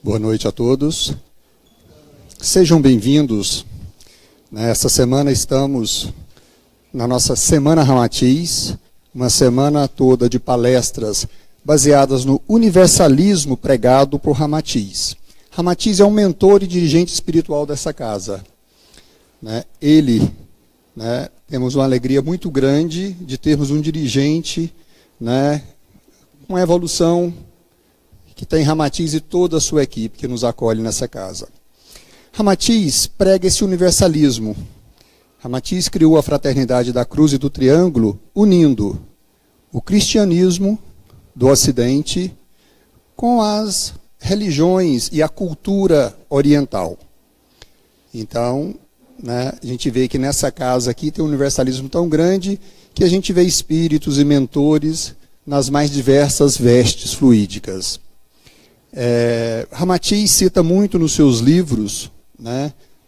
Boa noite a todos. Sejam bem-vindos. Essa semana estamos na nossa Semana Ramatiz, uma semana toda de palestras baseadas no universalismo pregado por Ramatiz. Ramatiz é um mentor e dirigente espiritual dessa casa. Ele, temos uma alegria muito grande de termos um dirigente, com a evolução que tem Ramatiz e toda a sua equipe que nos acolhe nessa casa. Ramatiz prega esse universalismo. Ramatiz criou a Fraternidade da Cruz e do Triângulo, unindo o cristianismo do Ocidente com as religiões e a cultura oriental. Então, a gente vê que nessa casa aqui tem um universalismo tão grande que a gente vê espíritos e mentores nas mais diversas vestes fluídicas. Ramatiz cita muito nos seus livros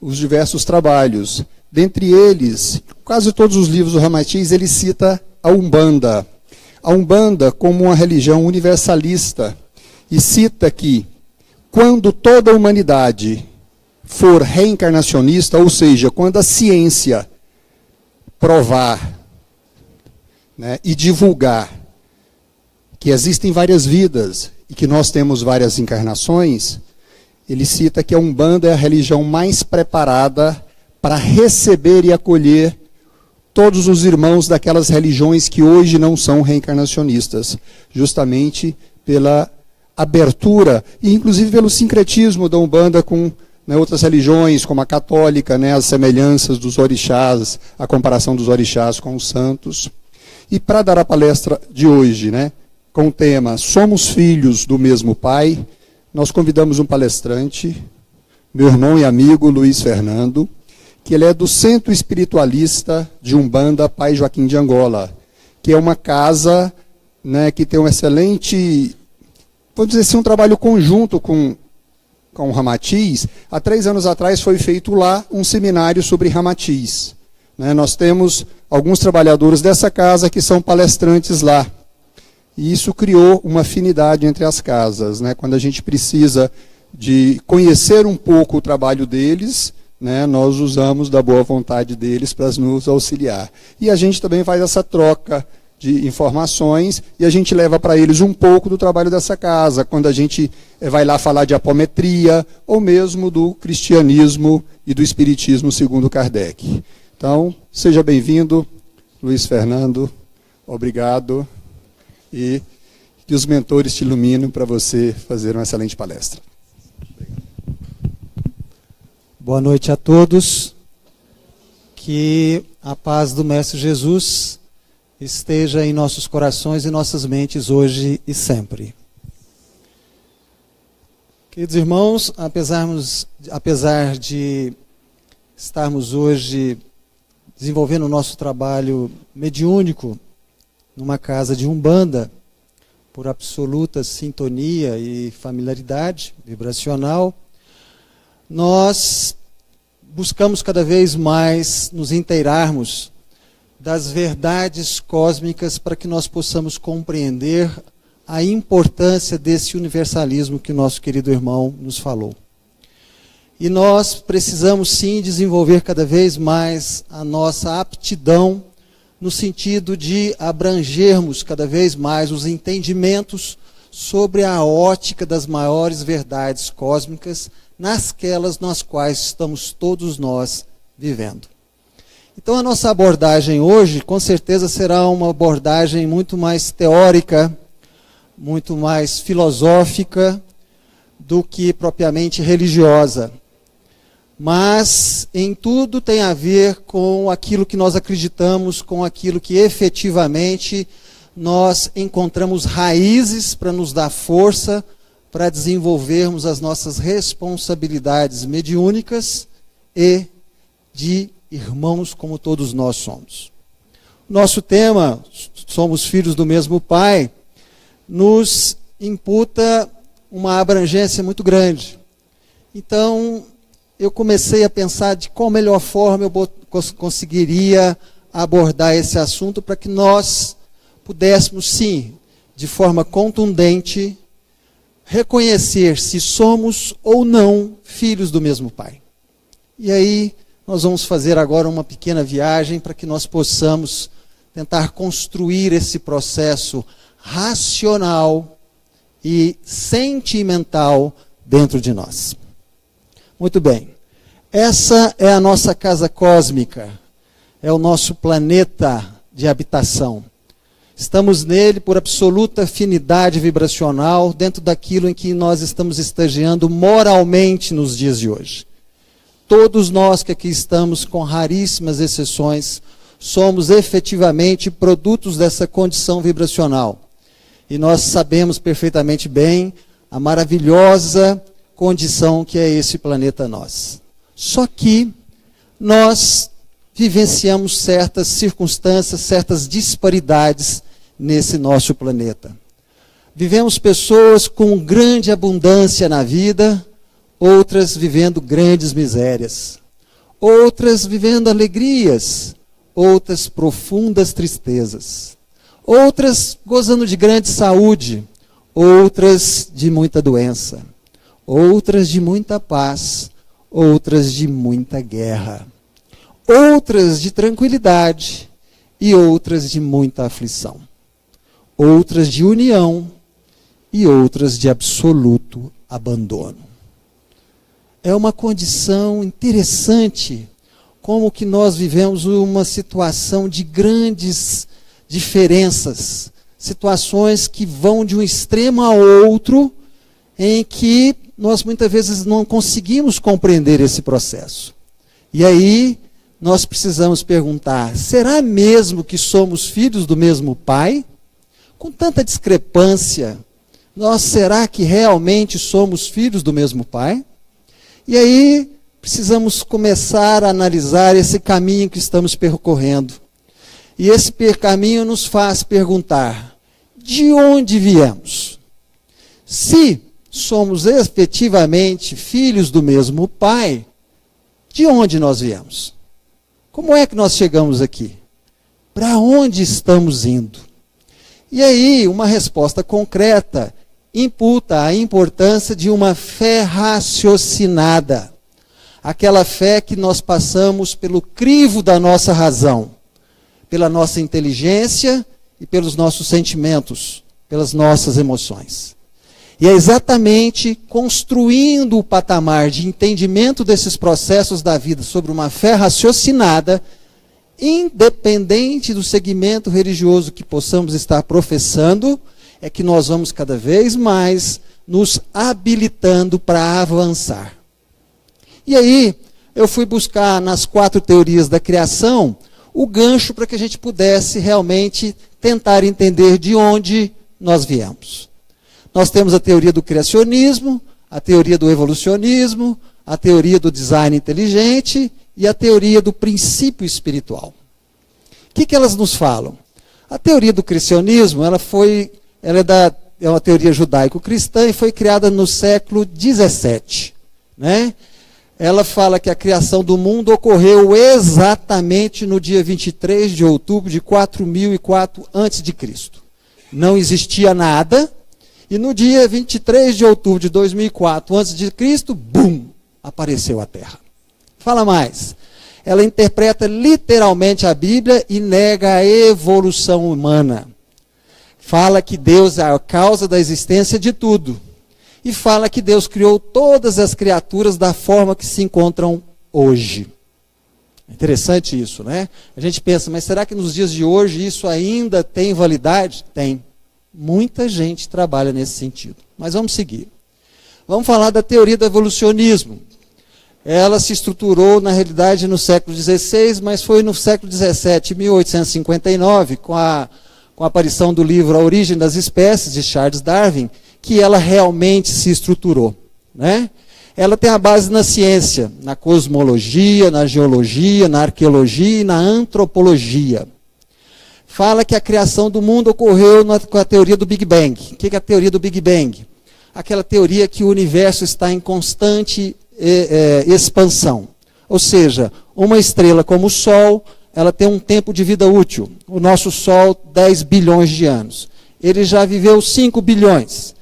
os diversos trabalhos. Dentre eles, quase todos os livros do Ramatiz, ele cita a Umbanda. A Umbanda como uma religião universalista. E cita que, quando toda a humanidade for reencarnacionista, ou seja, quando a ciência provar e divulgar que existem várias vidas e que nós temos várias encarnações, ele cita que a Umbanda é a religião mais preparada para receber e acolher todos os irmãos daquelas religiões que hoje não são reencarnacionistas, justamente pela abertura e inclusive pelo sincretismo da Umbanda com outras religiões, como a católica, as semelhanças dos orixás, a comparação dos orixás com os santos. E para dar a palestra de hoje, com o tema Somos Filhos do Mesmo Pai, nós convidamos um palestrante, meu irmão e amigo Luiz Fernando, que ele é do Centro Espiritualista de Umbanda Pai Joaquim de Angola, que é uma casa que tem um excelente, vamos dizer assim, um trabalho conjunto com o Ramatiz. Há 3 anos atrás foi feito lá um seminário sobre Ramatiz. Nós temos alguns trabalhadores dessa casa que são palestrantes lá. E isso criou uma afinidade entre as casas. Quando a gente precisa de conhecer um pouco o trabalho deles, nós usamos da boa vontade deles para nos auxiliar. E a gente também faz essa troca de informações e a gente leva para eles um pouco do trabalho dessa casa, quando a gente vai lá falar de apometria ou mesmo do cristianismo e do espiritismo segundo Kardec. Então, seja bem-vindo, Luiz Fernando, obrigado. E que os mentores te iluminem para você fazer uma excelente palestra. Boa noite a todos. Que a paz do Mestre Jesus esteja em nossos corações e nossas mentes hoje e sempre. Queridos irmãos, apesar de estarmos hoje desenvolvendo o nosso trabalho mediúnico numa casa de Umbanda, por absoluta sintonia e familiaridade vibracional, nós buscamos cada vez mais nos inteirarmos das verdades cósmicas para que nós possamos compreender a importância desse universalismo que o nosso querido irmão nos falou. E nós precisamos sim desenvolver cada vez mais a nossa aptidão no sentido de abrangermos cada vez mais os entendimentos sobre a ótica das maiores verdades cósmicas, nasquelas nas quais estamos todos nós vivendo. Então a nossa abordagem hoje, com certeza, será uma abordagem muito mais teórica, muito mais filosófica do que propriamente religiosa. Mas em tudo tem a ver com aquilo que nós acreditamos, com aquilo que efetivamente nós encontramos raízes para nos dar força para desenvolvermos as nossas responsabilidades mediúnicas e de irmãos como todos nós somos. Nosso tema, Somos Filhos do Mesmo Pai, nos imputa uma abrangência muito grande. Então, eu comecei a pensar de qual melhor forma eu conseguiria abordar esse assunto para que nós pudéssemos, sim, de forma contundente, reconhecer se somos ou não filhos do mesmo Pai. E aí, nós vamos fazer agora uma pequena viagem para que nós possamos tentar construir esse processo racional e sentimental dentro de nós. Muito bem. Essa é a nossa casa cósmica, é o nosso planeta de habitação. Estamos nele por absoluta afinidade vibracional, dentro daquilo em que nós estamos estagiando moralmente nos dias de hoje. Todos nós que aqui estamos, com raríssimas exceções, somos efetivamente produtos dessa condição vibracional. E nós sabemos perfeitamente bem a maravilhosa condição que é esse planeta nós. Só que nós vivenciamos certas circunstâncias, certas disparidades nesse nosso planeta. Vivemos pessoas com grande abundância na vida, outras vivendo grandes misérias, outras vivendo alegrias, outras profundas tristezas, outras gozando de grande saúde, outras de muita doença, outras de muita paz, outras de muita guerra, outras de tranquilidade e outras de muita aflição, outras de união e outras de absoluto abandono. É uma condição interessante como que nós vivemos uma situação de grandes diferenças, situações que vão de um extremo a outro, em que nós muitas vezes não conseguimos compreender esse processo. E aí nós precisamos perguntar, será mesmo que somos filhos do mesmo Pai? Com tanta discrepância, será que realmente somos filhos do mesmo Pai? E aí precisamos começar a analisar esse caminho que estamos percorrendo. E esse caminho nos faz perguntar, de onde viemos? Se somos efetivamente filhos do mesmo Pai, de onde nós viemos? Como é que nós chegamos aqui? Para onde estamos indo? E aí, uma resposta concreta imputa a importância de uma fé raciocinada. Aquela fé que nós passamos pelo crivo da nossa razão, pela nossa inteligência e pelos nossos sentimentos, pelas nossas emoções. E é exatamente construindo o patamar de entendimento desses processos da vida sobre uma fé raciocinada, independente do segmento religioso que possamos estar professando, é que nós vamos cada vez mais nos habilitando para avançar. E aí, eu fui buscar nas 4 teorias da criação o gancho para que a gente pudesse realmente tentar entender de onde nós viemos. Nós temos a teoria do criacionismo, a teoria do evolucionismo, a teoria do design inteligente e a teoria do princípio espiritual. O que elas nos falam? A teoria do criacionismo, é uma teoria judaico-cristã e foi criada no século XVII. Né? Ela fala que a criação do mundo ocorreu exatamente no dia 23 de outubro de 4004 a.C. Não existia nada. E no dia 23 de outubro de 2004 a.C., bum, apareceu a Terra. Fala mais. Ela interpreta literalmente a Bíblia e nega a evolução humana. Fala que Deus é a causa da existência de tudo. E fala que Deus criou todas as criaturas da forma que se encontram hoje. Interessante isso, né? A gente pensa, mas será que nos dias de hoje isso ainda tem validade? Tem. Muita gente trabalha nesse sentido. Mas vamos seguir. Vamos falar da teoria do evolucionismo. Ela se estruturou, na realidade, no século XVI, mas foi no século XVII, 1859, com a aparição do livro A Origem das Espécies, de Charles Darwin, que ela realmente se estruturou. Né? Ela tem a base na ciência, na cosmologia, na geologia, na arqueologia e na antropologia. Fala que a criação do mundo ocorreu com a teoria do Big Bang. O que é a teoria do Big Bang? Aquela teoria que o universo está em constante expansão. Ou seja, uma estrela como o Sol, ela tem um tempo de vida útil. O nosso Sol, 10 bilhões de anos. Ele já viveu 5 bilhões.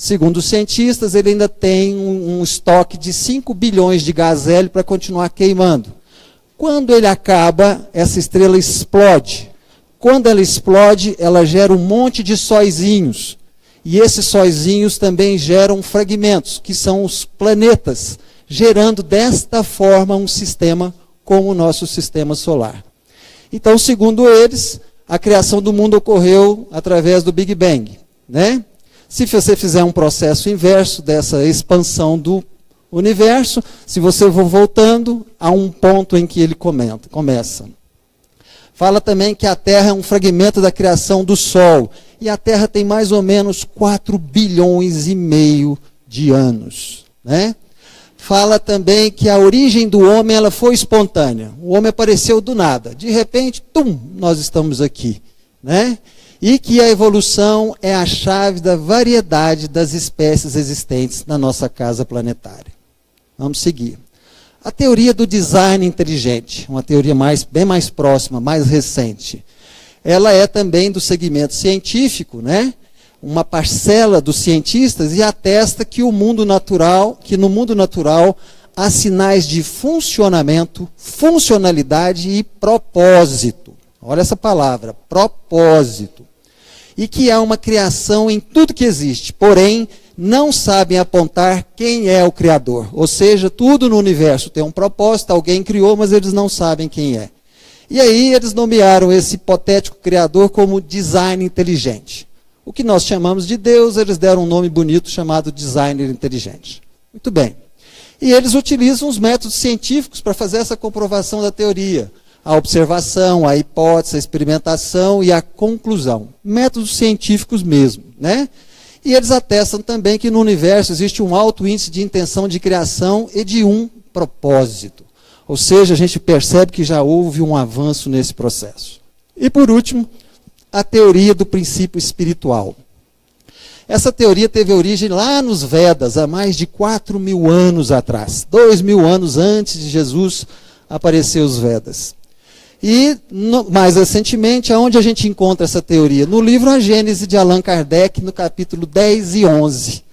Segundo os cientistas, ele ainda tem um estoque de 5 bilhões de gás hélio para continuar queimando. Quando ele acaba, essa estrela explode. Quando ela explode, ela gera um monte de sóizinhos. E esses sóizinhos também geram fragmentos, que são os planetas, gerando desta forma um sistema como o nosso sistema solar. Então, segundo eles, a criação do mundo ocorreu através do Big Bang, né? Se você fizer um processo inverso dessa expansão do universo, se você for voltando a um ponto em que ele começa. Fala também que a Terra é um fragmento da criação do Sol, e a Terra tem mais ou menos 4 bilhões e meio de anos, né? Fala também que a origem do homem ela foi espontânea. O homem apareceu do nada. De repente, nós estamos aqui, né? E que a evolução é a chave da variedade das espécies existentes na nossa casa planetária. Vamos seguir. A teoria do design inteligente, uma teoria bem mais próxima, mais recente. Ela é também do segmento científico, né? Uma parcela dos cientistas, e atesta que no mundo natural há sinais de funcionamento, funcionalidade e propósito. Olha essa palavra, propósito. E que há uma criação em tudo que existe, porém, não sabem apontar quem é o Criador. Ou seja, tudo no universo tem um propósito, alguém criou, mas eles não sabem quem é. E aí eles nomearam esse hipotético Criador como design inteligente. O que nós chamamos de Deus, eles deram um nome bonito chamado designer inteligente. Muito bem. E eles utilizam os métodos científicos para fazer essa comprovação da teoria. A observação, a hipótese, a experimentação e a conclusão. Métodos científicos mesmo, né? E eles atestam também que no universo existe um alto índice de intenção de criação e de um propósito. Ou seja, a gente percebe que já houve um avanço nesse processo. E por último, a teoria do princípio espiritual. Essa teoria teve origem lá nos Vedas, há mais de 4.000 anos atrás. 2.000 anos antes de Jesus aparecer os Vedas. E, mais recentemente, aonde a gente encontra essa teoria? No livro A Gênese, de Allan Kardec, no capítulo 10 e 11.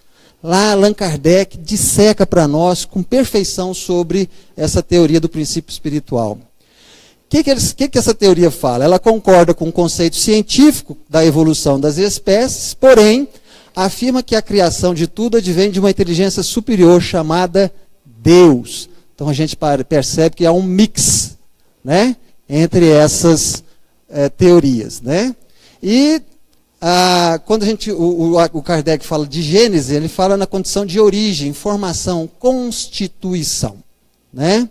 Lá, Allan Kardec disseca para nós com perfeição sobre essa teoria do princípio espiritual. O que essa teoria fala? Ela concorda com o conceito científico da evolução das espécies, porém, afirma que a criação de tudo advém de uma inteligência superior chamada Deus. Então, a gente percebe que há um mix, né, entre essas teorias, né? E quando o Kardec fala de Gênese, ele fala na condição de origem, formação, constituição, né?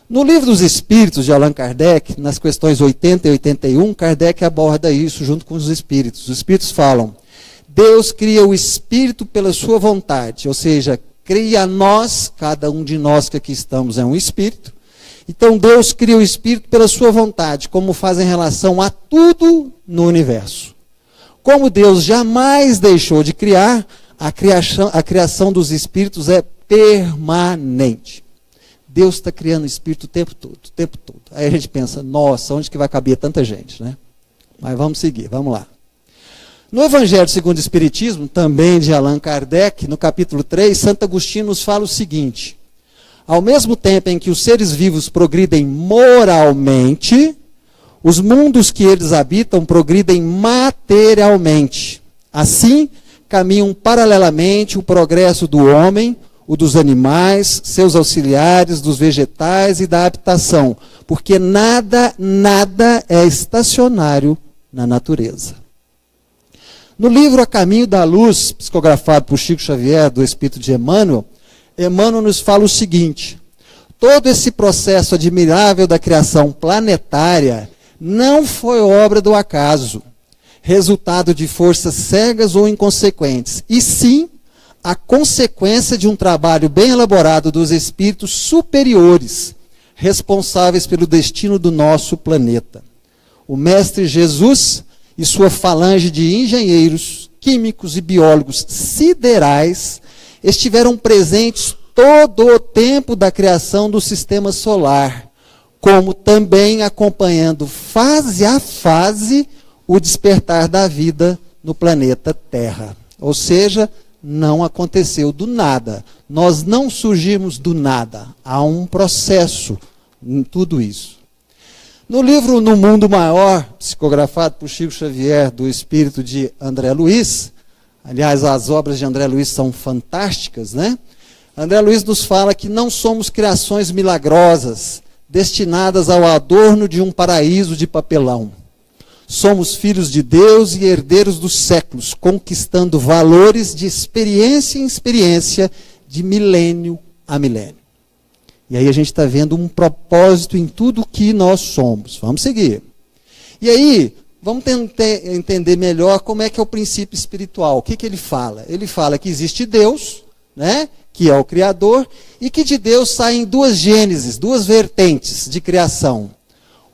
No Livro dos Espíritos de Allan Kardec, nas questões 80 e 81, Kardec aborda isso junto com os Espíritos. Os Espíritos falam: Deus cria o Espírito pela sua vontade, ou seja, cria nós, cada um de nós que aqui estamos é um Espírito. Então Deus cria o Espírito pela sua vontade, como faz em relação a tudo no universo. Como Deus jamais deixou de criar, a criação dos Espíritos é permanente. Deus está criando o Espírito o tempo todo, o tempo todo. Aí a gente pensa, nossa, onde que vai caber tanta gente, né? Mas vamos seguir, vamos lá. No Evangelho segundo o Espiritismo, também de Allan Kardec, no capítulo 3, Santo Agostinho nos fala o seguinte: ao mesmo tempo em que os seres vivos progridem moralmente, os mundos que eles habitam progridem materialmente. Assim, caminham paralelamente o progresso do homem, o dos animais, seus auxiliares, dos vegetais e da habitação, porque nada é estacionário na natureza. No livro A Caminho da Luz, psicografado por Chico Xavier, do Espírito de Emmanuel, Emmanuel nos fala o seguinte: todo esse processo admirável da criação planetária não foi obra do acaso, resultado de forças cegas ou inconsequentes, e sim a consequência de um trabalho bem elaborado dos espíritos superiores, responsáveis pelo destino do nosso planeta. O Mestre Jesus e sua falange de engenheiros, químicos e biólogos siderais estiveram presentes todo o tempo da criação do sistema solar, como também acompanhando fase a fase o despertar da vida no planeta Terra. Ou seja, não aconteceu do nada. Nós não surgimos do nada. Há um processo em tudo isso. No livro No Mundo Maior, psicografado por Chico Xavier, do espírito de André Luiz, aliás, as obras de André Luiz são fantásticas, né? André Luiz nos fala que não somos criações milagrosas, destinadas ao adorno de um paraíso de papelão. Somos filhos de Deus e herdeiros dos séculos, conquistando valores de experiência em experiência, de milênio a milênio. E aí a gente está vendo um propósito em tudo que nós somos. Vamos seguir. E aí, vamos tentar entender melhor como é que é o princípio espiritual. O que que ele fala? Ele fala que existe Deus, né, que é o Criador, e que de Deus saem duas gêneses, duas vertentes de criação.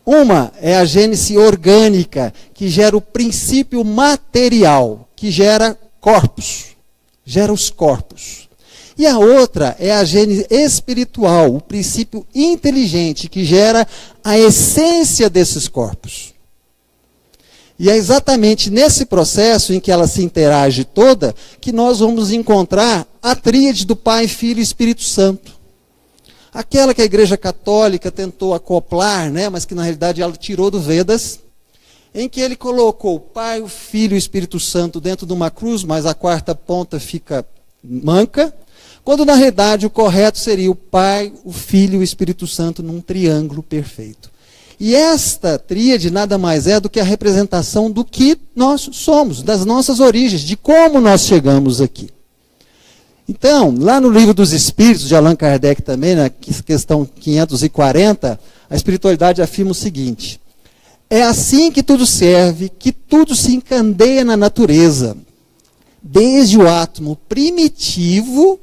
Uma é a gênese orgânica, que gera o princípio material, que gera corpos, gera os corpos. E a outra é a gênese espiritual, o princípio inteligente, que gera a essência desses corpos. E é exatamente nesse processo em que ela se interage toda, que nós vamos encontrar a tríade do Pai, Filho e Espírito Santo. Aquela que a Igreja Católica tentou acoplar, né, mas que na realidade ela tirou do Vedas, em que ele colocou o Pai, o Filho e o Espírito Santo dentro de uma cruz, mas a quarta ponta fica manca, quando na realidade o correto seria o Pai, o Filho e o Espírito Santo num triângulo perfeito. E esta tríade nada mais é do que a representação do que nós somos, das nossas origens, de como nós chegamos aqui. Então, lá no Livro dos Espíritos, de Allan Kardec também, na questão 540, a espiritualidade afirma o seguinte: é assim que tudo serve, que tudo se encandeia na natureza, desde o átomo primitivo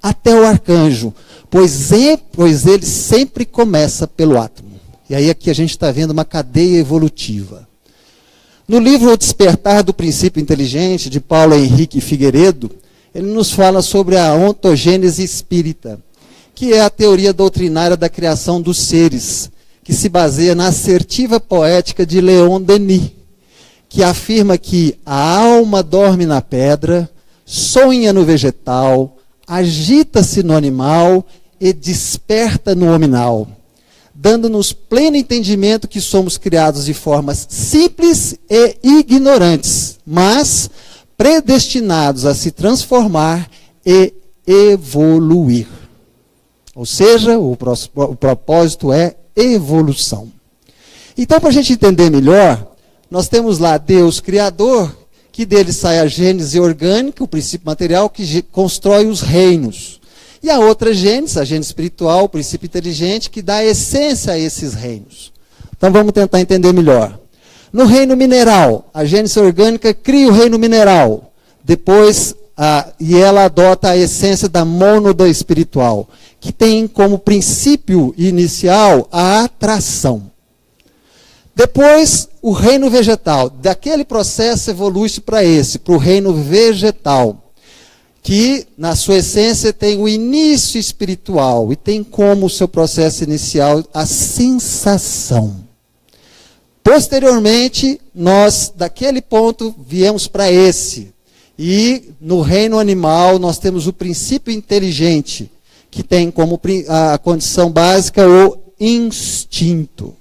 até o arcanjo, pois ele sempre começa pelo átomo. E aí aqui a gente está vendo uma cadeia evolutiva. No livro O Despertar do Princípio Inteligente, de Paulo Henrique Figueiredo, ele nos fala sobre a ontogênese espírita, que é a teoria doutrinária da criação dos seres, que se baseia na assertiva poética de Leon Denis, que afirma que a alma dorme na pedra, sonha no vegetal, agita-se no animal e desperta no hominal, dando-nos pleno entendimento que somos criados de formas simples e ignorantes, mas predestinados a se transformar e evoluir. Ou seja, o propósito é evolução. Então, para a gente entender melhor, nós temos lá Deus Criador, que dele sai a gênese orgânica, o princípio material, que constrói os reinos. E a outra gênese, a gênese espiritual, o princípio inteligente, que dá essência a esses reinos. Então vamos tentar entender melhor. No reino mineral, a gênese orgânica cria o reino mineral. Depois, e ela adota a essência da mônada espiritual, que tem como princípio inicial a atração. Depois, o reino vegetal. Daquele processo evolui-se para o reino vegetal, que, na sua essência, tem o início espiritual e tem como seu processo inicial a sensação. Posteriormente, nós, daquele ponto, viemos para esse. E, no reino animal, nós temos o princípio inteligente, que tem como a condição básica o instinto.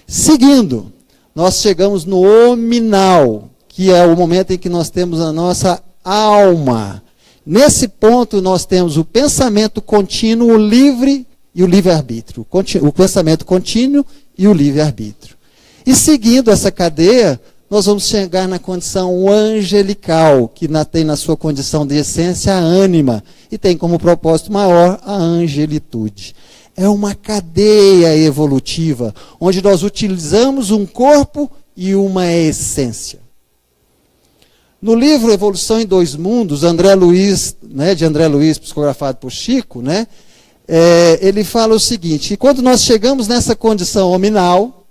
Seguindo, nós chegamos no hominal, que é o momento em que nós temos a nossa alma. Nesse ponto, nós temos o pensamento contínuo, o livre e o livre-arbítrio. O pensamento contínuo e o livre-arbítrio. E seguindo essa cadeia, nós vamos chegar na condição angelical, que tem na sua condição de essência a ânima, e tem como propósito maior a angelitude. É uma cadeia evolutiva, onde nós utilizamos um corpo e uma essência. No livro Evolução em Dois Mundos, André Luiz, de André Luiz, psicografado por Chico, ele fala o seguinte: que quando nós chegamos nessa condição hominal,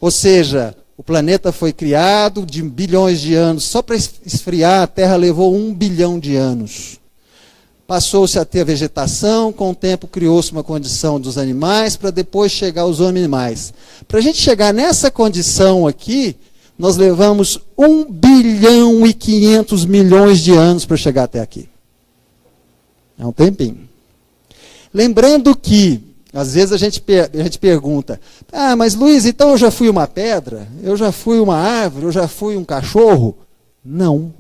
ou seja, o planeta foi criado de bilhões de anos, só para esfriar a Terra levou 1 bilhão de anos. Passou-se a ter a vegetação, com o tempo criou-se uma condição dos animais, para depois chegar aos animais. Para a gente chegar nessa condição aqui, nós levamos 1 bilhão e 500 milhões de anos para chegar até aqui. É um tempinho. Lembrando que, às vezes a gente pergunta, mas Luiz, então eu já fui uma pedra? Eu já fui uma árvore? Eu já fui um cachorro? Não.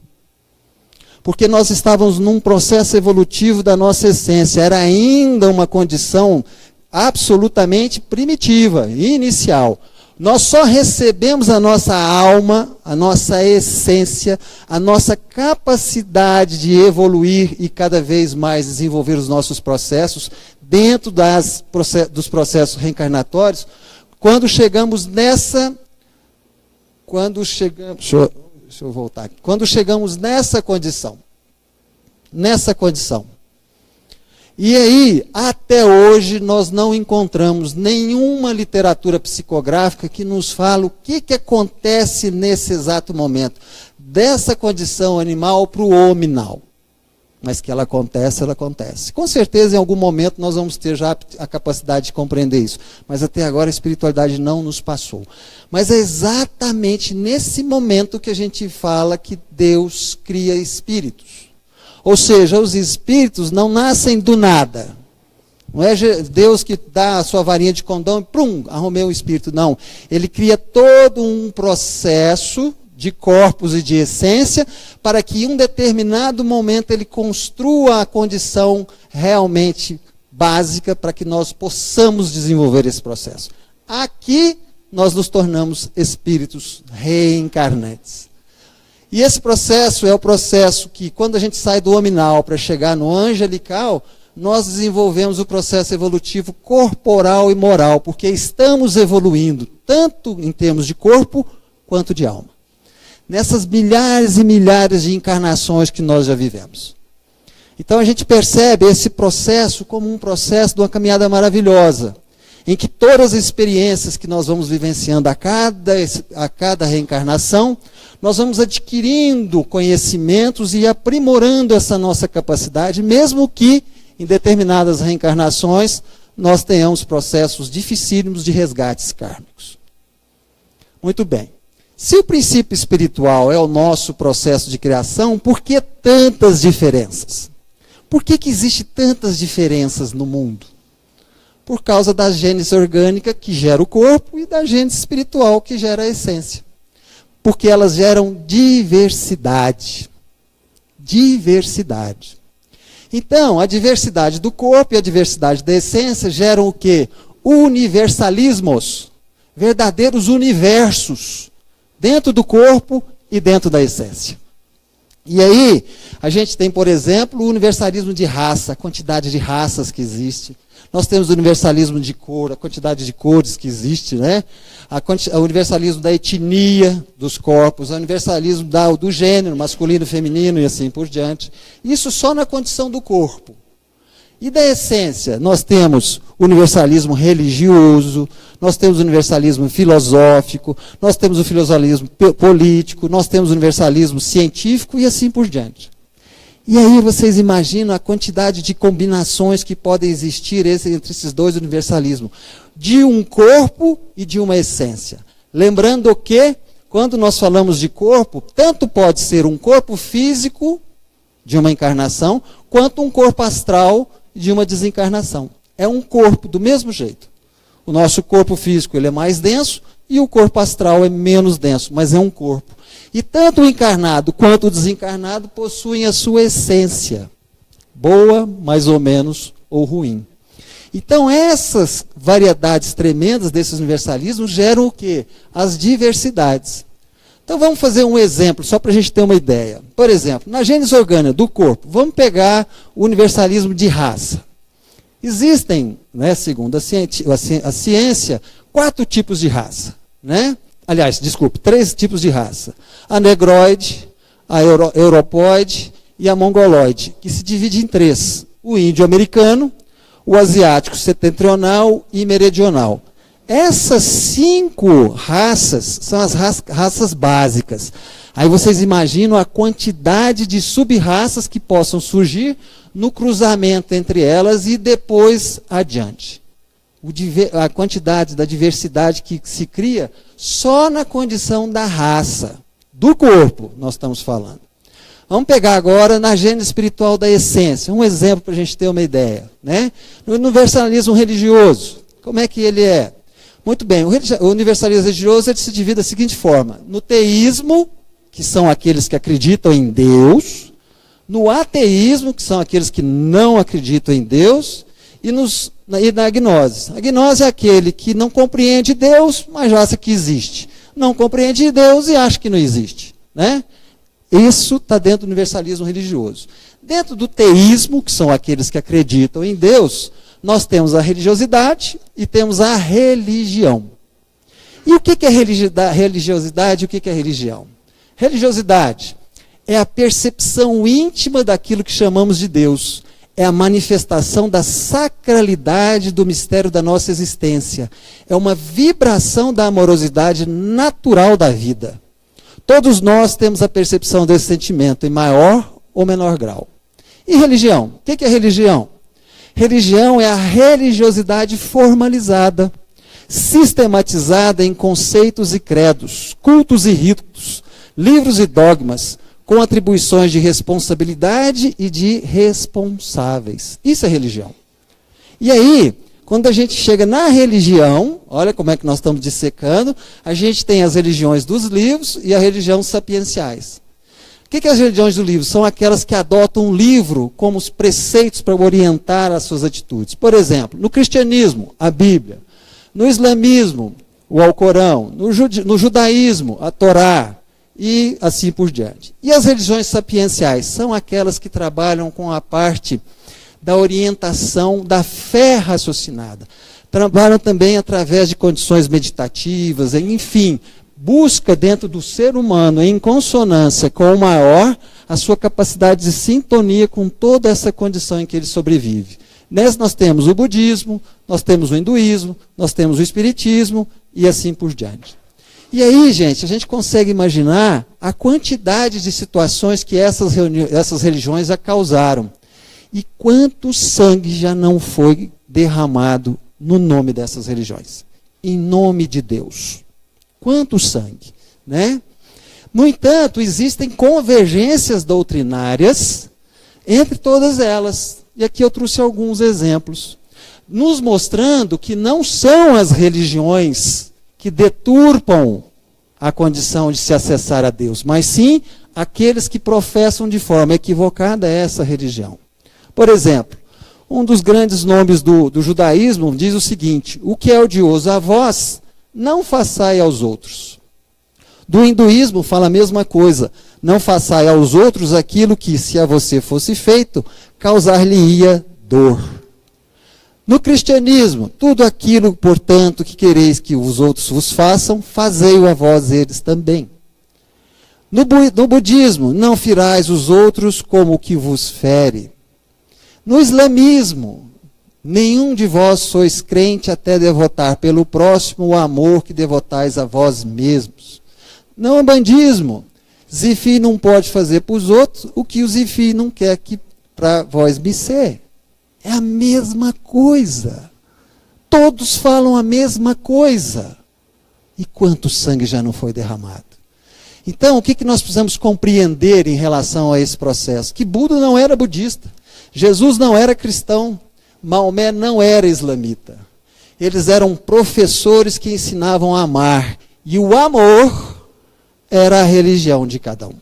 Porque nós estávamos num processo evolutivo da nossa essência. Era ainda uma condição absolutamente primitiva, inicial. Nós só recebemos a nossa alma, a nossa essência, a nossa capacidade de evoluir e cada vez mais desenvolver os nossos processos dentro dos processos reencarnatórios, quando chegamos nessa... Deixa eu voltar aqui. Quando chegamos nessa condição. E aí, até hoje, nós não encontramos nenhuma literatura psicográfica que nos fala o que acontece nesse exato momento, dessa condição animal para o hominal. Mas que ela acontece, ela acontece. Com certeza, em algum momento, nós vamos ter já a capacidade de compreender isso. Mas até agora, a espiritualidade não nos passou. Mas é exatamente nesse momento que a gente fala que Deus cria espíritos. Ou seja, os espíritos não nascem do nada. Não é Deus que dá a sua varinha de condão e arrumei um espírito. Não. Ele cria todo um processo de corpos e de essência para que em um determinado momento ele construa a condição realmente básica para que nós possamos desenvolver esse processo. Aqui nós nos tornamos espíritos reencarnantes. E esse processo é o processo que, quando a gente sai do hominal para chegar no angelical, nós desenvolvemos o processo evolutivo corporal e moral, porque estamos evoluindo, tanto em termos de corpo, quanto de alma. Nessas milhares e milhares de encarnações que nós já vivemos. Então a gente percebe esse processo como um processo de uma caminhada maravilhosa, em que todas as experiências que nós vamos vivenciando a cada reencarnação, nós vamos adquirindo conhecimentos e aprimorando essa nossa capacidade, mesmo que em determinadas reencarnações nós tenhamos processos dificílimos de resgates kármicos. Muito bem. Se o princípio espiritual é o nosso processo de criação, por que tantas diferenças? Por que existem tantas diferenças no mundo? Por causa da gênese orgânica que gera o corpo e da gênese espiritual que gera a essência. Porque elas geram diversidade. Diversidade. Então, a diversidade do corpo e a diversidade da essência geram o quê? Universalismos. Verdadeiros universos. Dentro do corpo e dentro da essência. E aí, a gente tem, por exemplo, o universalismo de raça, a quantidade de raças que existe. Nós temos o universalismo de cor, a quantidade de cores que existe, né? O universalismo da etnia dos corpos, o universalismo do gênero, masculino e feminino e assim por diante. Isso só na condição do corpo. E da essência, nós temos o universalismo religioso, nós temos o universalismo filosófico, nós temos o universalismo político, nós temos o universalismo científico e assim por diante. E aí vocês imaginam a quantidade de combinações que podem existir entre esses dois universalismos, de um corpo e de uma essência. Lembrando que, quando nós falamos de corpo, tanto pode ser um corpo físico de uma encarnação, quanto um corpo astral de uma desencarnação. É um corpo do mesmo jeito. O nosso corpo físico ele é mais denso e o corpo astral é menos denso, mas é um corpo. E tanto o encarnado quanto o desencarnado possuem a sua essência. Boa, mais ou menos, ou ruim. Então essas variedades tremendas desses universalismos geram o quê? As diversidades. Então vamos fazer um exemplo, só para a gente ter uma ideia. Por exemplo, na gênese orgânica do corpo, vamos pegar o universalismo de raça. Existem, né, segundo a ciência, 4 tipos de raça. Né? Aliás, desculpe, 3 tipos de raça. A negroide, a europoide e a mongoloide, que se divide em 3. O índio-americano, o asiático setentrional e meridional. Essas 5 raças são as raças básicas. Aí vocês imaginam a quantidade de sub-raças que possam surgir no cruzamento entre elas e depois adiante. a quantidade da diversidade que se cria só na condição da raça, do corpo, nós estamos falando. Vamos pegar agora na gênese espiritual da essência, um exemplo para a gente ter uma ideia, né? No universalismo religioso, como é que ele é? Muito bem, o universalismo religioso ele se divide da seguinte forma: no teísmo, que são aqueles que acreditam em Deus, no ateísmo, que são aqueles que não acreditam em Deus, e na agnose. A gnose é aquele que não compreende Deus, mas acha que existe. Não compreende Deus e acha que não existe, né? Isso está dentro do universalismo religioso. Dentro do teísmo, que são aqueles que acreditam em Deus, nós temos a religiosidade e temos a religião. E o que é religiosidade e o que é religião? Religiosidade é a percepção íntima daquilo que chamamos de Deus. É a manifestação da sacralidade do mistério da nossa existência. É uma vibração da amorosidade natural da vida. Todos nós temos a percepção desse sentimento, em maior ou menor grau. E religião? O que é religião? Religião é a religiosidade formalizada, sistematizada em conceitos e credos, cultos e ritos, livros e dogmas, com atribuições de responsabilidade e de responsáveis. Isso é religião. E aí, quando a gente chega na religião, olha como é que nós estamos dissecando, a gente tem as religiões dos livros e a religião sapienciais. O que as religiões do livro? São aquelas que adotam um livro como os preceitos para orientar as suas atitudes. Por exemplo, no cristianismo, a Bíblia. No islamismo, o Alcorão. No judaísmo, a Torá. E assim por diante. E as religiões sapienciais? São aquelas que trabalham com a parte da orientação da fé raciocinada. Trabalham também através de condições meditativas, enfim, busca dentro do ser humano, em consonância com o maior, a sua capacidade de sintonia com toda essa condição em que ele sobrevive. Nessa nós temos o budismo, nós temos o hinduísmo, nós temos o espiritismo e assim por diante. E aí, gente, a gente consegue imaginar a quantidade de situações que essas religiões já causaram. E quanto sangue já não foi derramado no nome dessas religiões? Em nome de Deus. Quanto sangue, né? No entanto, existem convergências doutrinárias entre todas elas. E aqui eu trouxe alguns exemplos, nos mostrando que não são as religiões que deturpam a condição de se acessar a Deus, mas sim aqueles que professam de forma equivocada essa religião. Por exemplo, um dos grandes nomes do judaísmo diz o seguinte: o que é odioso a vós, não façai aos outros. Do hinduísmo fala a mesma coisa: não façai aos outros aquilo que, se a você fosse feito, causar-lhe-ia dor. No cristianismo, tudo aquilo, portanto, que quereis que os outros vos façam, fazei-o a vós eles também. No budismo, não firais os outros como o que vos fere. No islamismo, nenhum de vós sois crente até devotar pelo próximo o amor que devotais a vós mesmos. No umbandismo, Zifi não pode fazer para os outros o que o Zifi não quer que para vós me ser. É a mesma coisa. Todos falam a mesma coisa. E quanto sangue já não foi derramado? Então, o que nós precisamos compreender em relação a esse processo? Que Buda não era budista. Jesus não era cristão. Maomé não era islamita. Eles eram professores que ensinavam a amar. E o amor era a religião de cada um.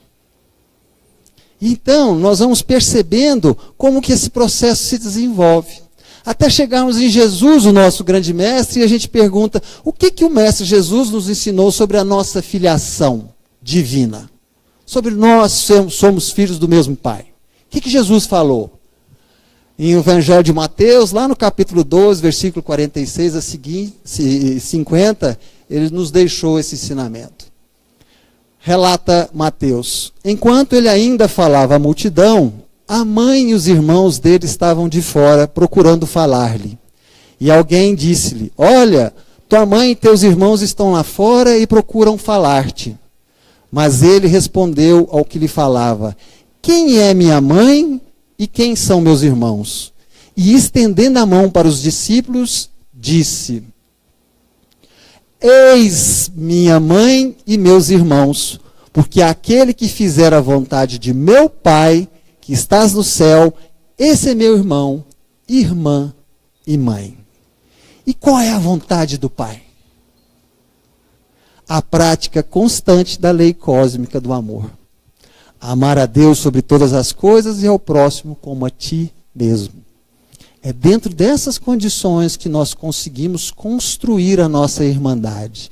Então, nós vamos percebendo como que esse processo se desenvolve. Até chegarmos em Jesus, o nosso grande mestre, e a gente pergunta: o que o mestre Jesus nos ensinou sobre a nossa filiação divina? Sobre nós somos filhos do mesmo Pai. O que Jesus falou? Em o Evangelho de Mateus, lá no capítulo 12, versículo 46 a 50, ele nos deixou esse ensinamento. Relata Mateus: enquanto ele ainda falava à multidão, a mãe e os irmãos dele estavam de fora, procurando falar-lhe. E alguém disse-lhe: olha, tua mãe e teus irmãos estão lá fora e procuram falar-te. Mas ele respondeu ao que lhe falava: quem é minha mãe e quem são meus irmãos? E estendendo a mão para os discípulos, disse: Eis minha mãe e meus irmãos, porque aquele que fizer a vontade de meu Pai, que estás no céu, esse é meu irmão, irmã e mãe. E qual é a vontade do Pai? A prática constante da lei cósmica do amor. Amar a Deus sobre todas as coisas e ao próximo como a ti mesmo. É dentro dessas condições que nós conseguimos construir a nossa irmandade.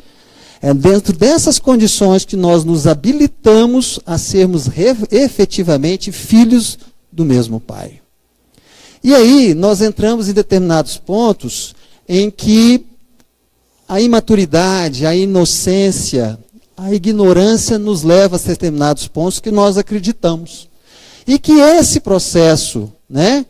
É dentro dessas condições que nós nos habilitamos a sermos efetivamente filhos do mesmo Pai. E aí nós entramos em determinados pontos em que a imaturidade, a inocência, a ignorância nos leva a determinados pontos que nós acreditamos. E que esse processo, né,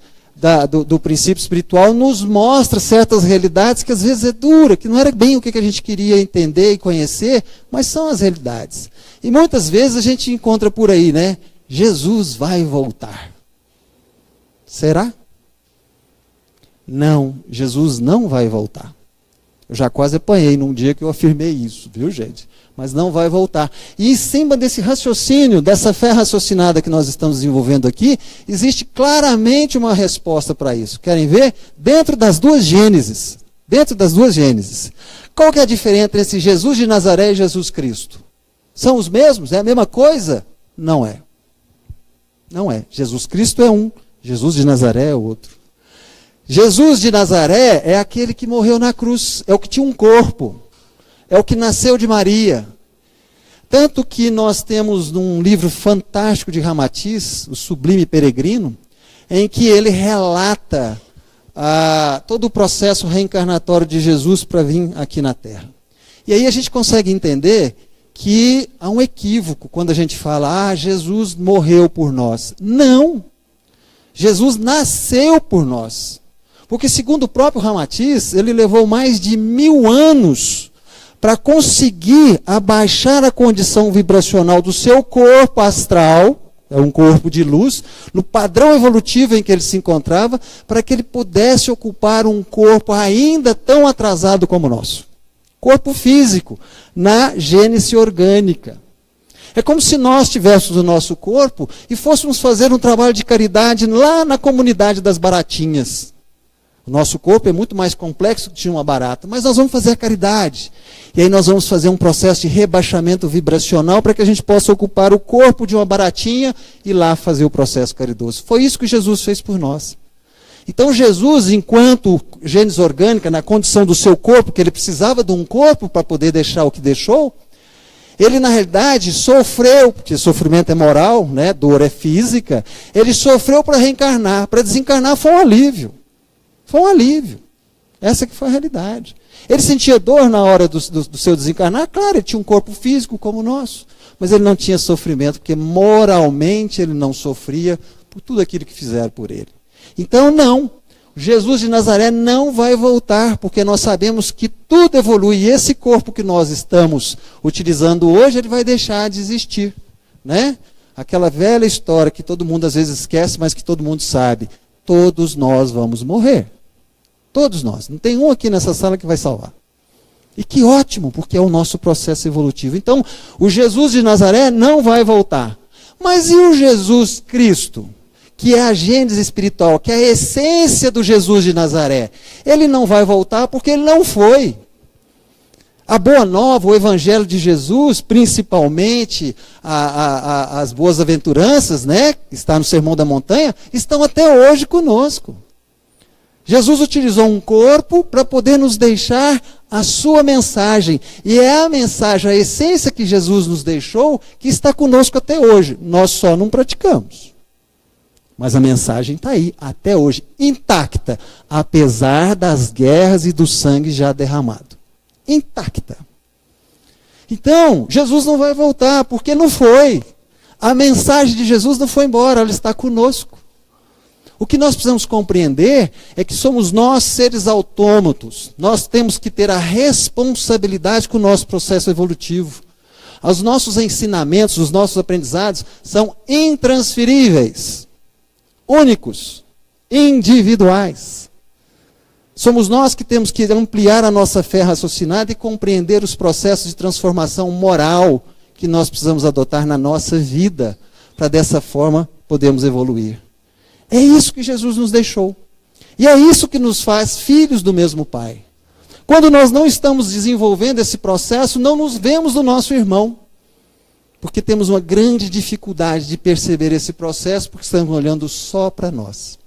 do princípio espiritual nos mostra certas realidades que às vezes é dura, que não era bem o que a gente queria entender e conhecer, mas são as realidades. E muitas vezes a gente encontra por aí, né? Jesus vai voltar. Será? Não, Jesus não vai voltar. Eu já quase apanhei num dia que eu afirmei isso, viu, gente? Mas não vai voltar. E em cima desse raciocínio, dessa fé raciocinada que nós estamos desenvolvendo aqui, existe claramente uma resposta para isso. Querem ver? Dentro das duas Gênesis. Dentro das duas Gênesis. Qual que é a diferença entre esse Jesus de Nazaré e Jesus Cristo? São os mesmos? É a mesma coisa? Não é. Não é. Jesus Cristo é um, Jesus de Nazaré é outro. Jesus de Nazaré é aquele que morreu na cruz, é o que tinha um corpo, é o que nasceu de Maria. Tanto que nós temos num livro fantástico de Ramatiz, o Sublime Peregrino, em que ele relata todo o processo reencarnatório de Jesus para vir aqui na Terra. E aí a gente consegue entender que há um equívoco quando a gente fala, Jesus morreu por nós. Não! Jesus nasceu por nós. Porque segundo o próprio Ramatiz, ele levou mais de 1000 anos para conseguir abaixar a condição vibracional do seu corpo astral, é um corpo de luz, no padrão evolutivo em que ele se encontrava, para que ele pudesse ocupar um corpo ainda tão atrasado como o nosso. Corpo físico, na gênese orgânica. É como se nós tivéssemos o nosso corpo e fôssemos fazer um trabalho de caridade lá na comunidade das baratinhas. O nosso corpo é muito mais complexo que de uma barata, mas nós vamos fazer a caridade. E aí nós vamos fazer um processo de rebaixamento vibracional para que a gente possa ocupar o corpo de uma baratinha e lá fazer o processo caridoso. Foi isso que Jesus fez por nós. Então Jesus, enquanto gênese orgânica, na condição do seu corpo, que ele precisava de um corpo para poder deixar o que deixou, ele na realidade sofreu, porque sofrimento é moral, né? Dor é física, ele sofreu para reencarnar, para desencarnar foi um alívio. Foi um alívio. Essa que foi a realidade. Ele sentia dor na hora do seu desencarnar? Claro, ele tinha um corpo físico como o nosso. Mas ele não tinha sofrimento, porque moralmente ele não sofria por tudo aquilo que fizeram por ele. Então, não. Jesus de Nazaré não vai voltar, porque nós sabemos que tudo evolui. E esse corpo que nós estamos utilizando hoje, ele vai deixar de existir. Né? Aquela velha história que todo mundo às vezes esquece, mas que todo mundo sabe. Todos nós vamos morrer. Todos nós. Não tem um aqui nessa sala que vai salvar. E que ótimo, porque é o nosso processo evolutivo. Então, o Jesus de Nazaré não vai voltar. Mas e o Jesus Cristo, que é a gênese espiritual, que é a essência do Jesus de Nazaré? Ele não vai voltar porque ele não foi. A boa nova, o evangelho de Jesus, principalmente as boas aventuranças, né, que está no Sermão da Montanha, estão até hoje conosco. Jesus utilizou um corpo para poder nos deixar a sua mensagem. E é a mensagem, a essência que Jesus nos deixou, que está conosco até hoje. Nós só não praticamos. Mas a mensagem está aí, até hoje, intacta, apesar das guerras e do sangue já derramado. Intacta. Então, Jesus não vai voltar, porque não foi. A mensagem de Jesus não foi embora, ela está conosco. O que nós precisamos compreender é que somos nós seres autômatos. Nós temos que ter a responsabilidade com o nosso processo evolutivo. Os nossos ensinamentos, os nossos aprendizados são intransferíveis, únicos, individuais. Somos nós que temos que ampliar a nossa fé raciocinada e compreender os processos de transformação moral que nós precisamos adotar na nossa vida, para dessa forma podermos evoluir. É isso que Jesus nos deixou. E é isso que nos faz filhos do mesmo Pai. Quando nós não estamos desenvolvendo esse processo, não nos vemos no nosso irmão. Porque temos uma grande dificuldade de perceber esse processo, porque estamos olhando só para nós.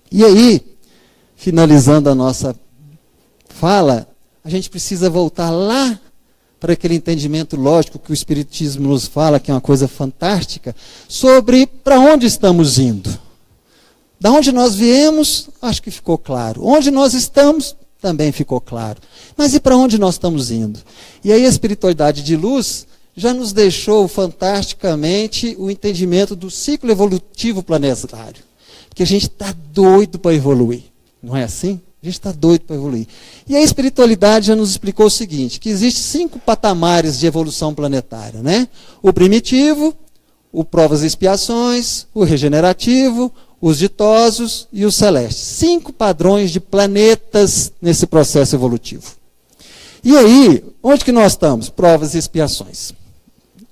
E aí, finalizando a nossa fala, a gente precisa voltar lá para aquele entendimento lógico que o Espiritismo nos fala, que é uma coisa fantástica, sobre para onde estamos indo. Da onde nós viemos, acho que ficou claro. Onde nós estamos, também ficou claro. Mas e para onde nós estamos indo? E aí a espiritualidade de luz já nos deixou fantasticamente o entendimento do ciclo evolutivo planetário. Porque a gente está doido para evoluir. Não é assim? A gente está doido para evoluir. E a espiritualidade já nos explicou o seguinte, que existem 5 patamares de evolução planetária, né? O primitivo, o provas e expiações, o regenerativo, os ditosos e os celestes. 5 padrões de planetas nesse processo evolutivo. E aí, onde que nós estamos? Provas e expiações.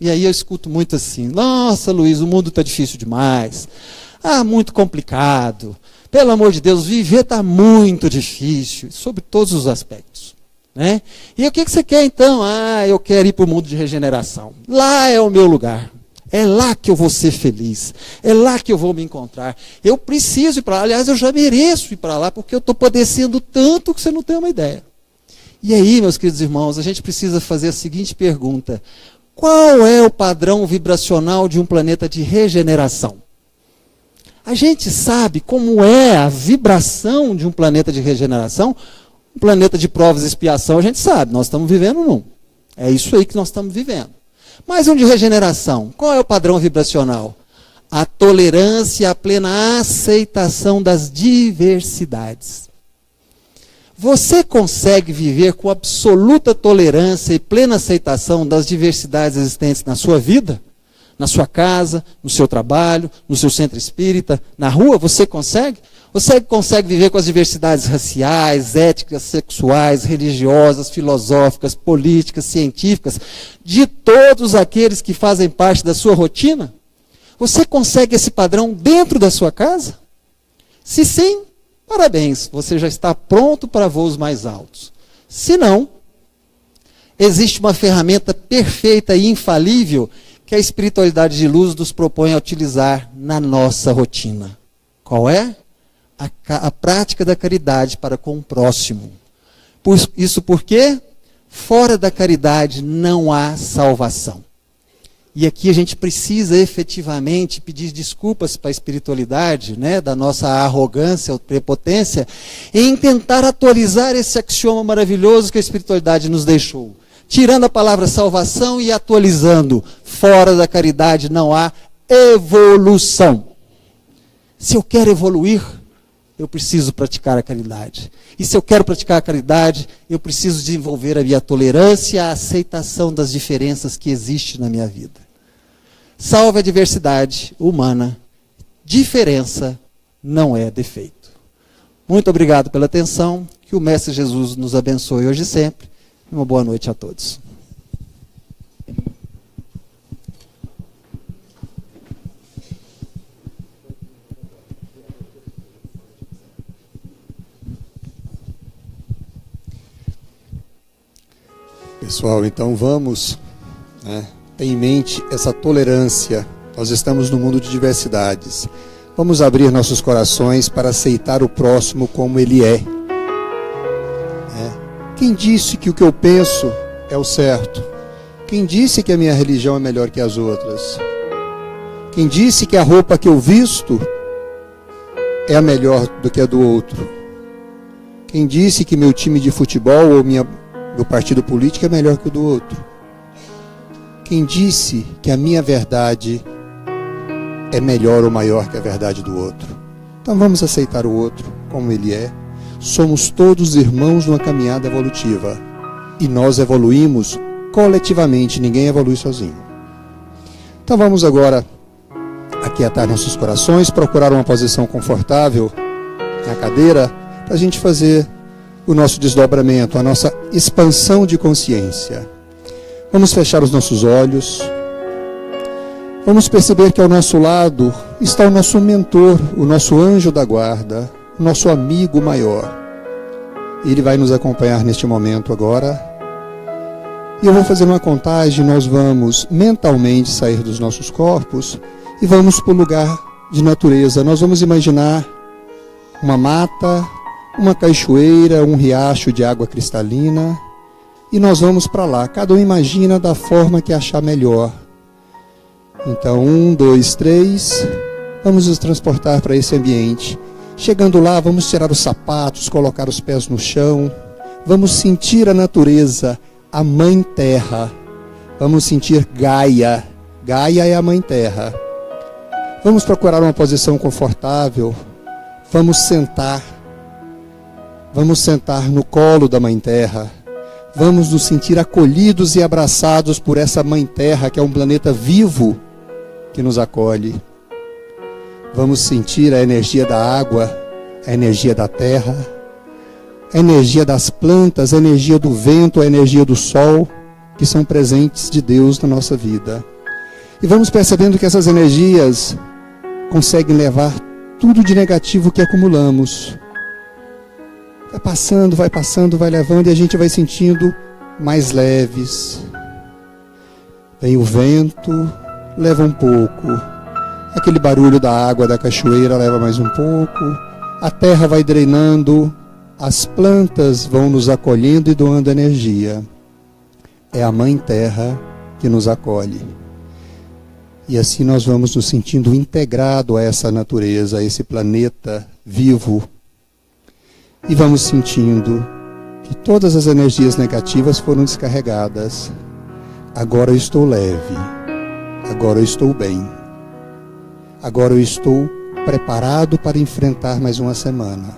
E aí eu escuto muito assim, nossa Luiz, o mundo está difícil demais. Muito complicado. Pelo amor de Deus, viver está muito difícil, sobre todos os aspectos. Né? E o que você quer então? Eu quero ir para o mundo de regeneração. Lá é o meu lugar. É lá que eu vou ser feliz. É lá que eu vou me encontrar. Eu preciso ir para lá. Aliás, eu já mereço ir para lá, porque eu estou padecendo tanto que você não tem uma ideia. E aí, meus queridos irmãos, a gente precisa fazer a seguinte pergunta. Qual é o padrão vibracional de um planeta de regeneração? A gente sabe como é a vibração de um planeta de regeneração. Um planeta de provas e expiação, a gente sabe. Nós estamos vivendo num. É isso aí que nós estamos vivendo. Mas um de regeneração, qual é o padrão vibracional? A tolerância, a plena aceitação das diversidades. Você consegue viver com absoluta tolerância e plena aceitação das diversidades existentes na sua vida? Na sua casa, no seu trabalho, no seu centro espírita, na rua? Você consegue? Você consegue viver com as diversidades raciais, étnicas, sexuais, religiosas, filosóficas, políticas, científicas, de todos aqueles que fazem parte da sua rotina? Você consegue esse padrão dentro da sua casa? Se sim, parabéns, você já está pronto para voos mais altos. Se não, existe uma ferramenta perfeita e infalível que a espiritualidade de luz nos propõe a utilizar na nossa rotina. Qual é? A prática da caridade para com o próximo. Isso porque fora da caridade não há salvação. E aqui a gente precisa efetivamente pedir desculpas para a espiritualidade, né, da nossa arrogância ou prepotência, em tentar atualizar esse axioma maravilhoso que a espiritualidade nos deixou. Tirando a palavra salvação e atualizando, fora da caridade não há evolução. Se eu quero evoluir, eu preciso praticar a caridade. E se eu quero praticar a caridade, eu preciso desenvolver a minha tolerância e a aceitação das diferenças que existem na minha vida. Salve a diversidade humana. Diferença não é defeito. Muito obrigado pela atenção. Que o Mestre Jesus nos abençoe hoje e sempre. Uma boa noite a todos. Pessoal, então vamos ter em mente essa tolerância. Nós estamos no mundo de diversidades. Vamos abrir nossos corações para aceitar o próximo como ele é. Quem disse que o que eu penso é o certo? Quem disse que a minha religião é melhor que as outras? Quem disse que a roupa que eu visto é a melhor do que a do outro? Quem disse que meu time de futebol ou meu partido político é melhor que o do outro? Quem disse que a minha verdade é melhor ou maior que a verdade do outro? Então vamos aceitar o outro como ele é. Somos todos irmãos numa caminhada evolutiva. E nós evoluímos coletivamente, ninguém evolui sozinho. Então vamos agora aquietar nossos corações, procurar uma posição confortável na cadeira, para a gente fazer o nosso desdobramento, a nossa expansão de consciência. Vamos fechar os nossos olhos. Vamos perceber que ao nosso lado está o nosso mentor, o nosso anjo da guarda, o nosso amigo maior. Ele vai nos acompanhar neste momento agora. E eu vou fazer uma contagem, nós vamos mentalmente sair dos nossos corpos e vamos para o lugar de natureza. Nós vamos imaginar uma mata, uma cachoeira, um riacho de água cristalina. E nós vamos para lá. Cada um imagina da forma que achar melhor. Então, 1, 2, 3, vamos nos transportar para esse ambiente. Chegando lá, vamos tirar os sapatos, colocar os pés no chão. Vamos sentir a natureza, a Mãe Terra. Vamos sentir Gaia. Gaia é a Mãe Terra. Vamos procurar uma posição confortável. Vamos sentar. Vamos sentar no colo da Mãe Terra. Vamos nos sentir acolhidos e abraçados por essa Mãe Terra, que é um planeta vivo que nos acolhe. Vamos sentir a energia da água, a energia da terra, a energia das plantas, a energia do vento, a energia do sol, que são presentes de Deus na nossa vida. E vamos percebendo que essas energias conseguem levar tudo de negativo que acumulamos. Vai passando, vai levando, e a gente vai sentindo mais leves. Vem o vento, leva um pouco. Aquele barulho da água da cachoeira leva mais um pouco. A terra vai drenando, as plantas vão nos acolhendo e doando energia. É a Mãe Terra que nos acolhe. E assim nós vamos nos sentindo integrados a essa natureza, a esse planeta vivo. E vamos sentindo que todas as energias negativas foram descarregadas. Agora eu estou leve. Agora eu estou bem. Agora eu estou preparado para enfrentar mais uma semana.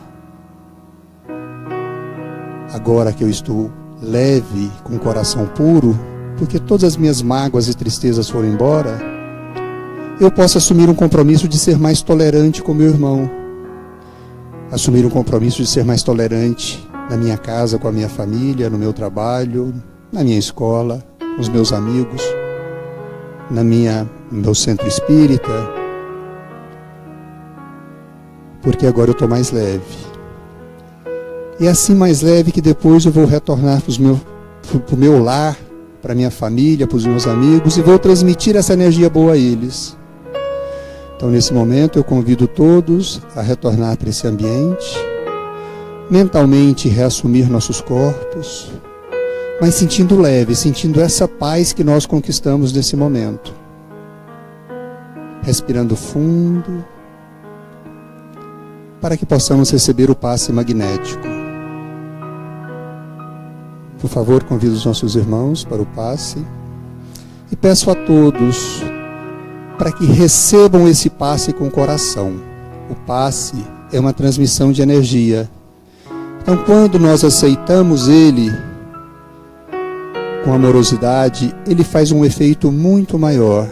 Agora que eu estou leve, com o coração puro, porque todas as minhas mágoas e tristezas foram embora, eu posso assumir um compromisso de ser mais tolerante com meu irmão. Assumir um compromisso de ser mais tolerante na minha casa, com a minha família, no meu trabalho, na minha escola, com os meus amigos, no meu centro espírita, porque agora eu estou mais leve. E assim mais leve que depois eu vou retornar para o meu lar, para a minha família, para os meus amigos, e vou transmitir essa energia boa a eles. Então, nesse momento, eu convido todos a retornar para esse ambiente, mentalmente reassumir nossos corpos, mas sentindo leve, sentindo essa paz que nós conquistamos nesse momento. Respirando fundo, para que possamos receber o passe magnético. Por favor, convido os nossos irmãos para o passe e peço a todos para que recebam esse passe com o coração. O passe é uma transmissão de energia. Então, quando nós aceitamos ele com amorosidade, ele faz um efeito muito maior.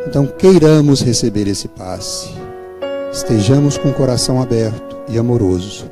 Então, queiramos receber esse passe. Estejamos com o coração aberto e amoroso.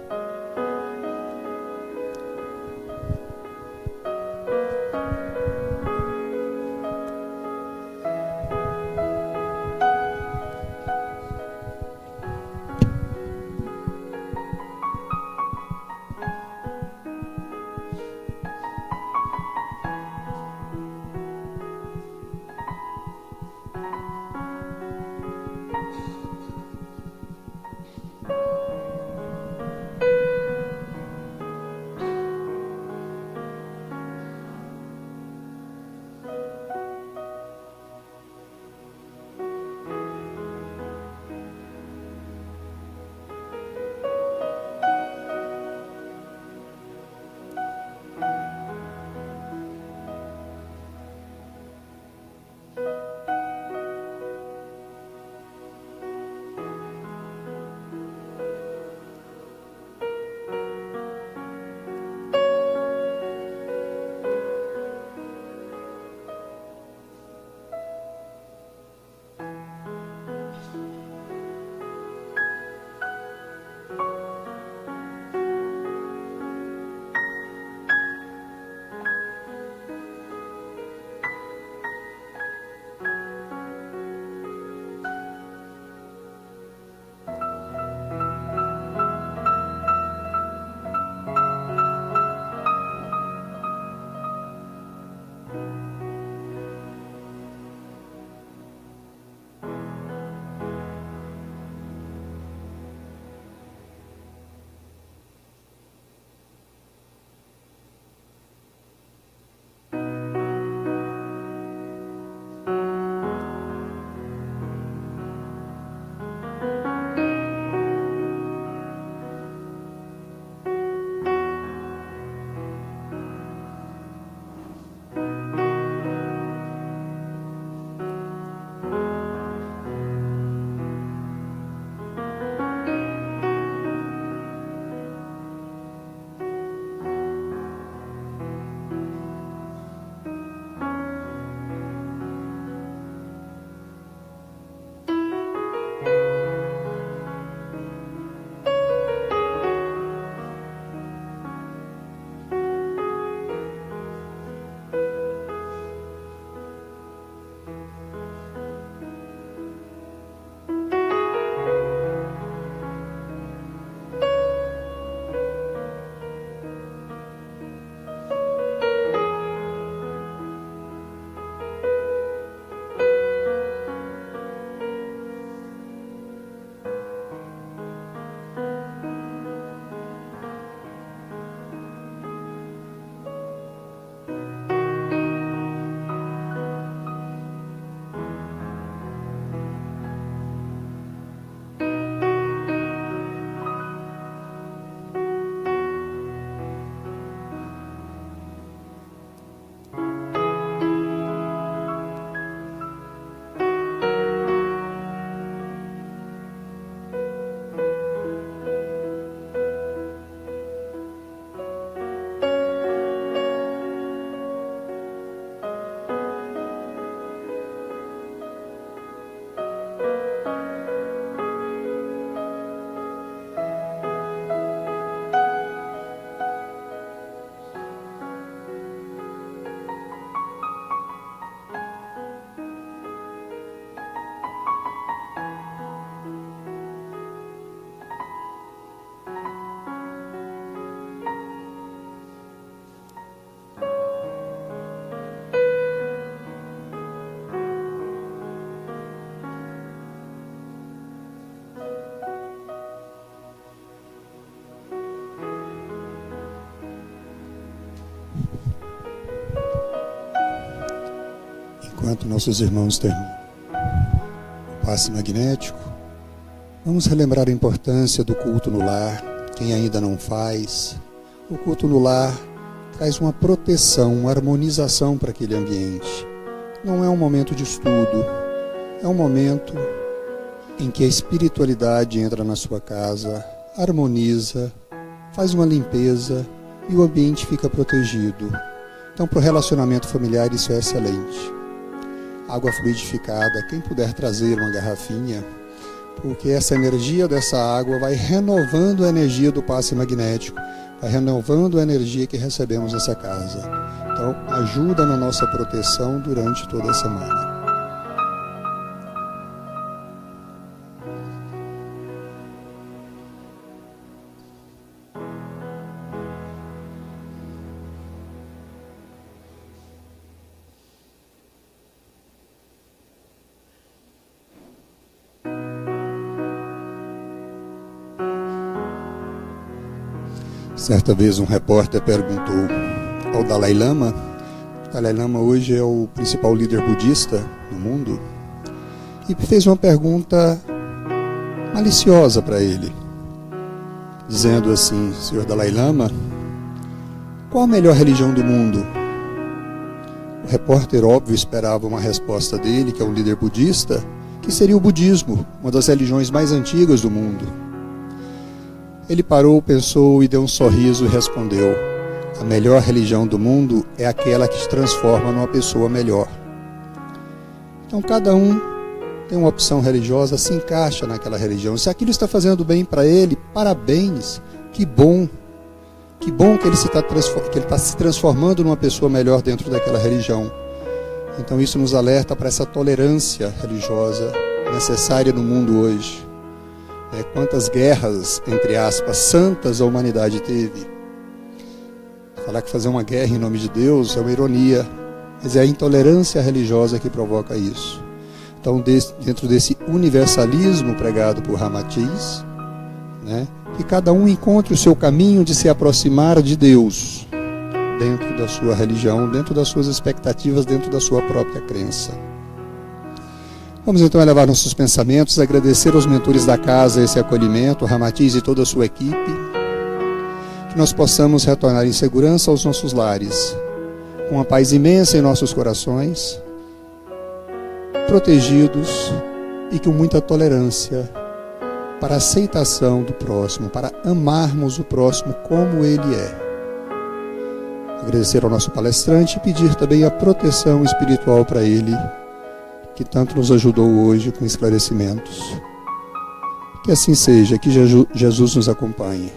Enquanto nossos irmãos terminam o passe magnético, vamos relembrar a importância do culto no lar. Quem ainda não faz, o culto no lar traz uma proteção, uma harmonização para aquele ambiente. Não é um momento de estudo, é um momento em que a espiritualidade entra na sua casa, harmoniza, faz uma limpeza e o ambiente fica protegido. Então, para o relacionamento familiar, isso é excelente. Água fluidificada, quem puder trazer uma garrafinha, porque essa energia dessa água vai renovando a energia do passe magnético, vai renovando a energia que recebemos nessa casa. Então, ajuda na nossa proteção durante toda a semana. Certa vez um repórter perguntou ao Dalai Lama. O Dalai Lama hoje é o principal líder budista no mundo, e fez uma pergunta maliciosa para ele, dizendo assim: Senhor Dalai Lama, qual a melhor religião do mundo? O repórter, óbvio, esperava uma resposta dele, que é um líder budista, que seria o budismo, uma das religiões mais antigas do mundo. Ele parou, pensou e deu um sorriso e respondeu: a melhor religião do mundo é aquela que te transforma numa pessoa melhor. Então cada um tem uma opção religiosa, se encaixa naquela religião. Se aquilo está fazendo bem para ele, parabéns, que bom. Que bom que ele está se transformando numa pessoa melhor dentro daquela religião. Então isso nos alerta para essa tolerância religiosa necessária no mundo hoje. Quantas guerras, entre aspas, santas a humanidade teve. Falar que fazer uma guerra em nome de Deus é uma ironia, mas é a intolerância religiosa que provoca isso. Então, dentro desse universalismo pregado por Ramatiz, que cada um encontre o seu caminho de se aproximar de Deus, dentro da sua religião, dentro das suas expectativas, dentro da sua própria crença. Vamos então elevar nossos pensamentos, agradecer aos mentores da casa esse acolhimento, Ramatiz e toda a sua equipe, que nós possamos retornar em segurança aos nossos lares, com uma paz imensa em nossos corações, protegidos e com muita tolerância para a aceitação do próximo, para amarmos o próximo como ele é. Agradecer ao nosso palestrante e pedir também a proteção espiritual para ele, que tanto nos ajudou hoje com esclarecimentos. Que assim seja, que Jesus nos acompanhe.